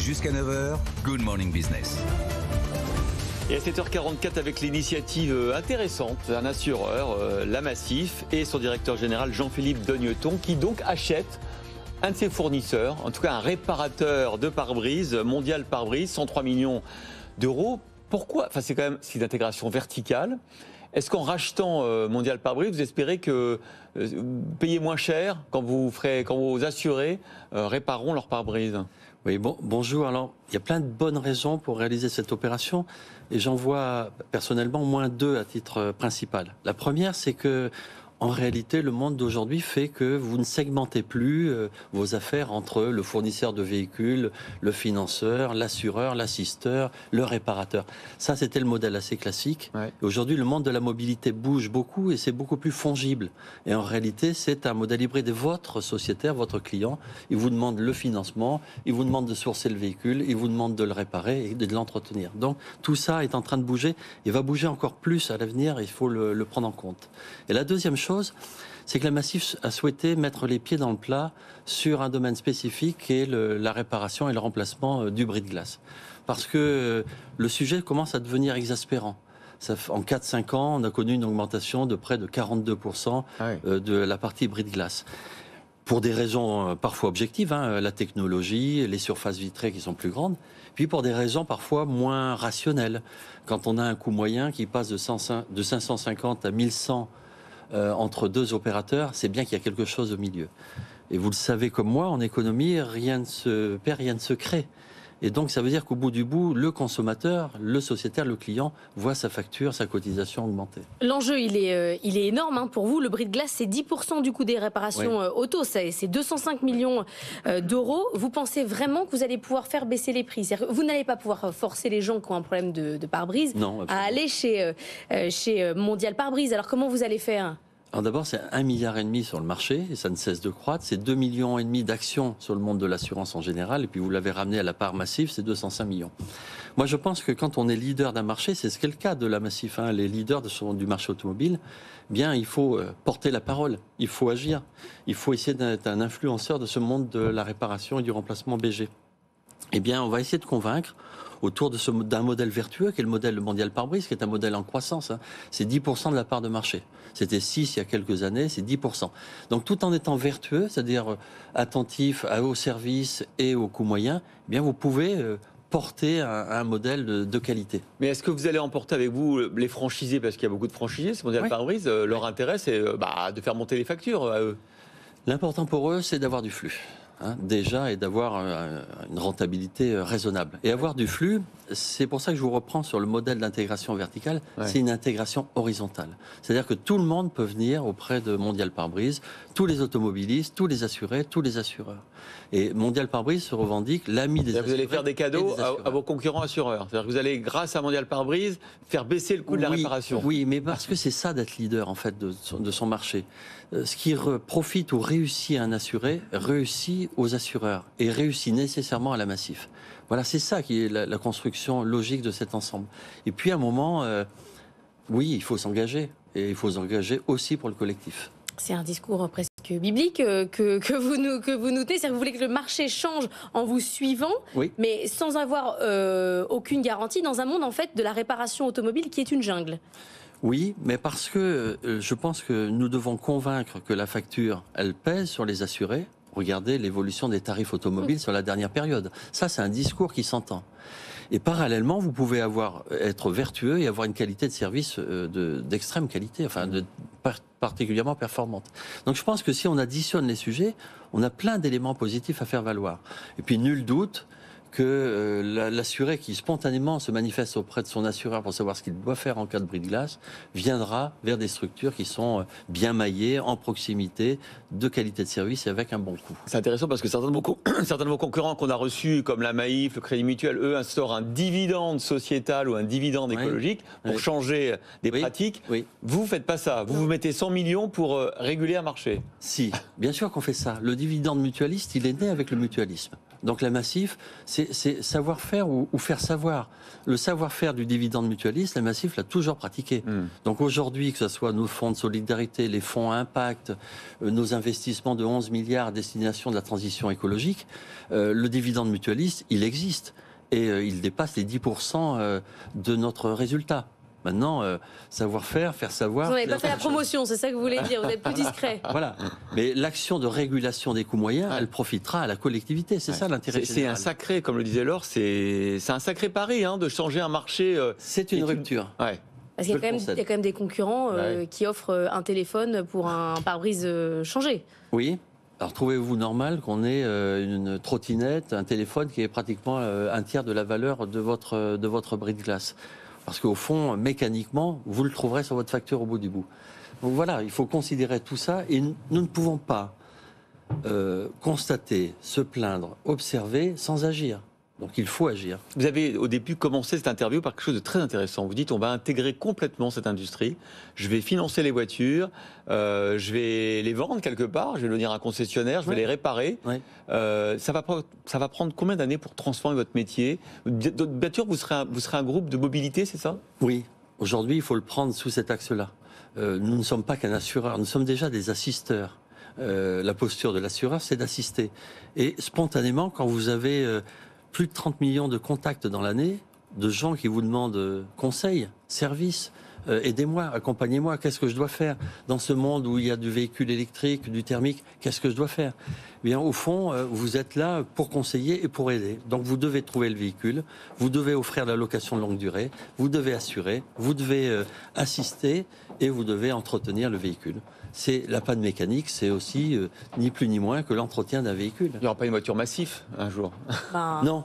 Jusqu'à 9h, Good Morning Business. Et à 7h44 avec l'initiative intéressante d'un assureur, la Massif, et son directeur général Jean-Philippe Dogneton, qui donc achète un de ses fournisseurs, en tout cas un réparateur de pare-brise, Mondial Pare-Brise, 103 millions d'euros. Pourquoi ? Enfin, c'est quand même une intégration verticale. Est-ce qu'en rachetant Mondial Pare-Brise, vous espérez que payer moins cher quand vos assurés répareront leur pare-brise ? Oui, bonjour. Alors, il y a plein de bonnes raisons pour réaliser cette opération et j'en vois personnellement au moins deux à titre principal. La première, c'est que en réalité, le monde d'aujourd'hui fait que vous ne segmentez plus vos affaires entre le fournisseur de véhicules, le financeur, l'assureur, l'assisteur, le réparateur. Ça, c'était le modèle assez classique. Ouais. Aujourd'hui, le monde de la mobilité bouge beaucoup et c'est beaucoup plus fongible. Et en réalité, c'est un modèle hybride. Et votre sociétaire, votre client, il vous demande le financement, il vous demande de sourcer le véhicule, il vous demande de le réparer et de l'entretenir. Donc, tout ça est en train de bouger et va bouger encore plus à l'avenir. Il faut le prendre en compte. Et la deuxième chose, c'est que la Massif a souhaité mettre les pieds dans le plat sur un domaine spécifique qui est la réparation et le remplacement du bris de glace. Parce que le sujet commence à devenir exaspérant. En 4-5 ans, on a connu une augmentation de près de 42% de la partie bris de glace. Pour des raisons parfois objectives, la technologie, les surfaces vitrées qui sont plus grandes, puis pour des raisons parfois moins rationnelles. Quand on a un coût moyen qui passe de 550 à 1100 entre deux opérateurs, c'est bien qu'il y a quelque chose au milieu. Et vous le savez comme moi, en économie, rien ne se perd, rien ne se crée. Et donc, ça veut dire qu'au bout du bout, le consommateur, le sociétaire, le client voit sa facture, sa cotisation augmenter. L'enjeu, il est énorme pour vous. Le bris de glace, c'est 10% du coût des réparations auto. C'est 205 millions d'euros. Vous pensez vraiment que vous allez pouvoir faire baisser les prix ? C'est-à-dire que vous n'allez pas pouvoir forcer les gens qui ont un problème de pare-brise à aller chez Mondial Pare-Brise. Alors, comment vous allez faire ? Alors d'abord, c'est 1,5 milliard sur le marché, et ça ne cesse de croître. C'est 2,5 millions d'actions sur le monde de l'assurance en général, et puis vous l'avez ramené à la part Massif, c'est 205 millions. Moi, je pense que quand on est leader d'un marché, c'est ce qu'est le cas de la Massif, les leaders du marché automobile, bien, il faut porter la parole, il faut agir, il faut essayer d'être un influenceur de ce monde de la réparation et du remplacement BG. Eh bien, on va essayer de convaincre autour d'un modèle vertueux, qui est le modèle Mondial Pare-Brise, qui est un modèle en croissance. C'est 10% de la part de marché. C'était 6 il y a quelques années, c'est 10%. Donc tout en étant vertueux, c'est-à-dire attentif au service et au coût moyen, eh bien vous pouvez porter un modèle de qualité. Mais est-ce que vous allez emporter avec vous les franchisés, parce qu'il y a beaucoup de franchisés, ce Mondial Pare-Brise, leur intérêt c'est de faire monter les factures à eux. L'important pour eux, c'est d'avoir du flux. Déjà, et d'avoir une rentabilité raisonnable. Et avoir du flux, c'est pour ça que je vous reprends sur le modèle d'intégration verticale, c'est une intégration horizontale. C'est-à-dire que tout le monde peut venir auprès de Mondial Pare-Brise, tous les automobilistes, tous les assurés, tous les assureurs. Et Mondial Pare-Brise se revendique l'ami des assurés. Vous allez faire des cadeaux à vos concurrents assureurs. C'est-à-dire que vous allez, grâce à Mondial Pare-Brise, faire baisser le coût de la réparation. Oui, mais parce que c'est ça d'être leader en fait de son marché. Ce qui profite ou réussit à un assuré, réussit aux assureurs et réussit nécessairement à la Massif. Voilà, c'est ça qui est la construction logique de cet ensemble. Et puis à un moment, oui, il faut s'engager. Et il faut s'engager aussi pour le collectif. C'est un discours presque biblique que vous notez. C'est-à-dire que vous voulez que le marché change en vous suivant, mais sans avoir aucune garantie dans un monde en fait de la réparation automobile qui est une jungle. Oui, mais parce que je pense que nous devons convaincre que la facture, elle pèse sur les assurés. Regardez l'évolution des tarifs automobiles sur la dernière période. Ça, c'est un discours qui s'entend. Et parallèlement, vous pouvez être vertueux et avoir une qualité de service d'extrême qualité, enfin particulièrement performante. Donc je pense que si on additionne les sujets, on a plein d'éléments positifs à faire valoir. Et puis nul doute que l'assuré qui spontanément se manifeste auprès de son assureur pour savoir ce qu'il doit faire en cas de bris de glace viendra vers des structures qui sont bien maillées, en proximité, de qualité de service et avec un bon coût. C'est intéressant parce que certains de vos concurrents qu'on a reçus, comme la Maïf, le Crédit Mutuel, eux instaurent un dividende sociétal ou un dividende écologique pour changer des pratiques. Vous ne faites pas ça. Vous mettez 100 millions pour réguler un marché. Si, bien sûr qu'on fait ça. Le dividende mutualiste, il est né avec le mutualisme. Donc la Massif, c'est savoir-faire ou faire savoir. Le savoir-faire du dividende mutualiste, la Massif l'a toujours pratiqué. Donc aujourd'hui, que ce soit nos fonds de solidarité, les fonds à impact, nos investissements de 11 milliards à destination de la transition écologique, le dividende mutualiste, il existe. Et il dépasse les 10% de notre résultat. Maintenant, savoir-faire, faire savoir... Vous n'avez pas fait la promotion, c'est ça que vous voulez dire, vous êtes plus discret. Voilà, mais l'action de régulation des coûts moyens, elle profitera à la collectivité, c'est ça l'intérêt général. C'est un sacré, comme le disait Laure, c'est un sacré pari de changer un marché... c'est une rupture. Ouais. Parce qu'il y a quand même des concurrents qui offrent un téléphone pour un pare-brise changé. Oui. Alors trouvez-vous normal qu'on ait une trottinette, un téléphone qui est pratiquement un tiers de la valeur de votre bris de glace? Parce qu'au fond, mécaniquement, vous le trouverez sur votre facture au bout du bout. Donc voilà, il faut considérer tout ça et nous ne pouvons pas constater, se plaindre, observer sans agir. Donc il faut agir. Vous avez au début commencé cette interview par quelque chose de très intéressant. Vous dites on va intégrer complètement cette industrie, je vais financer les voitures, je vais les vendre quelque part, je vais devenir un concessionnaire, je vais les réparer. Ça va prendre combien d'années pour transformer votre métier? Bien sûr, vous serez un groupe de mobilité, c'est ça? Oui, aujourd'hui il faut le prendre sous cet axe-là. Nous ne sommes pas qu'un assureur, nous sommes déjà des assisteurs. La posture de l'assureur, c'est d'assister. Et spontanément, quand vous avez... plus de 30 millions de contacts dans l'année, de gens qui vous demandent conseils, services, aidez-moi, accompagnez-moi, qu'est-ce que je dois faire dans ce monde où il y a du véhicule électrique, du thermique, qu'est-ce que je dois faire? Eh bien, au fond, vous êtes là pour conseiller et pour aider. Donc, vous devez trouver le véhicule, vous devez offrir la location de longue durée, vous devez assurer, vous devez assister et vous devez entretenir le véhicule. C'est la panne mécanique, c'est aussi ni plus ni moins que l'entretien d'un véhicule. Il n'y aura pas une voiture Massif un jour? Non,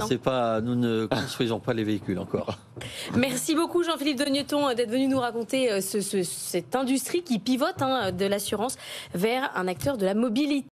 c'est pas. Nous ne construisons pas les véhicules encore. Merci beaucoup Jean-Philippe Dogneton d'être venu nous raconter cette industrie qui pivote de l'assurance vers un acteur de la mobilité.